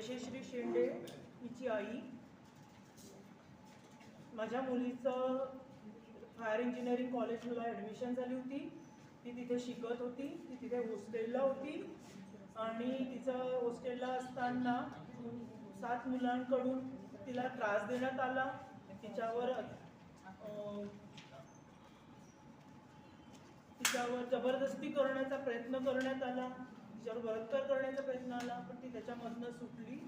यशश्री शेंडे हिची आई. माझ्या मुलीचं फायर इंजिनिअरिंग कॉलेजला ॲडमिशन झाली होती. ती तिथे शिकत होती. ती तिथे हॉस्टेलला होती आणि तिचं हॉस्टेलला असताना 7 मुलांकडून तिला त्रास देण्यात आला. तिच्यावर जबरदस्ती करण्याचा प्रयत्न करण्यात आला. तिच्यावर बलात्कार करण्याचा प्रयत्न आला, पण ती त्याच्यामधनं सुटली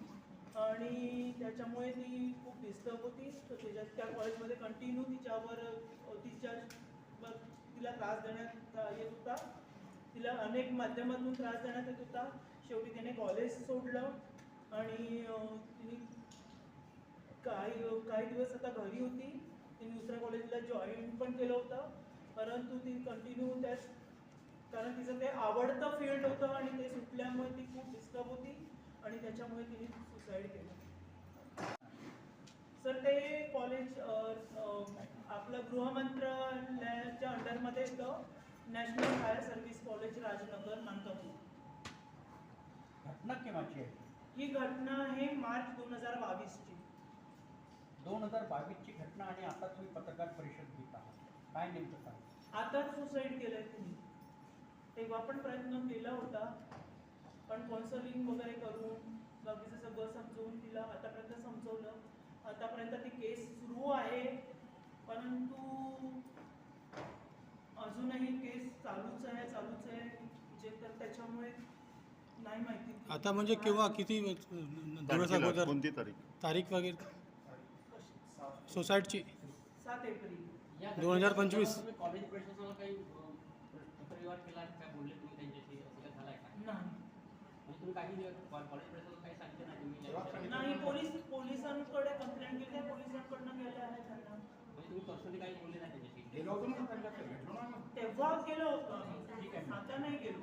आणि त्याच्यामुळे ती खूप डिस्टर्ब होती. तर त्या कॉलेजमध्ये कंटिन्यू तिला त्रास देण्यात येत होता. तिला अनेक माध्यमातून त्रास देण्यात येत होता. शेवटी तिने कॉलेज सोडलं आणि तिने काही दिवस आता घरी होती. तिने दुसऱ्या कॉलेजला जॉईन पण केलं होतं, परंतु ती कंटिन्यू त्याच, कारण तिचं ते आवडतं फील्ड होतं आणि ते सुटल्यामुळे ती खूप डिस्टर्ब होती आणि त्याच्यामुळे तिने सुसाईड केलं. सर ते कॉलेज आपलं गृहमंत्रालयाच्या अंडरमध्ये येतं. National fire service college, Rajnagar, Nandgaon. घटना केव्हाची आहे? ही घटना आहे मार्च 2022ची. 2022ची घटना आणि आता तुम्ही पत्रकार परिषद घेत आहात, काय नेमकं काय? आताच सुसाईड केलंय तिने. तेव्हा पण प्रयत्न केला होता, पण काउन्सलिंग वगैरे करून बाकीचं सगळं समजवून तिला आतापर्यंत समजवलं. आतापर्यंत ती केस सुरू आहे, परंतु अजूनही केस चालूच आहे जे, तर त्याच्यामुळे नाही माहिती आता म्हणजे केव्हा, किती दिवस अगोदर, कोणती तारीख वगैरे सुसाईडची? 7 एप्रिल 2025. कॉलेज प्रशासनाला काही पत्रव्यवहार केला काय, बोलले तुम्ही त्यांच्याशी, असं काय झालंय का? नाही. म्हणजे तुम्ही काही कॉलेज प्रशासनाला काही सांगितलं नाही तुम्ही? नाही, पोलिसांकडे कंप्लेंट केली आहे, पोलिसांकडनं गेले आहे त्यांना. म्हणजे तुम्ही पर्सनली काही बोलले नाही त्यांच्याशी? तेव्हा केलं होतं, आता नाही गेलो.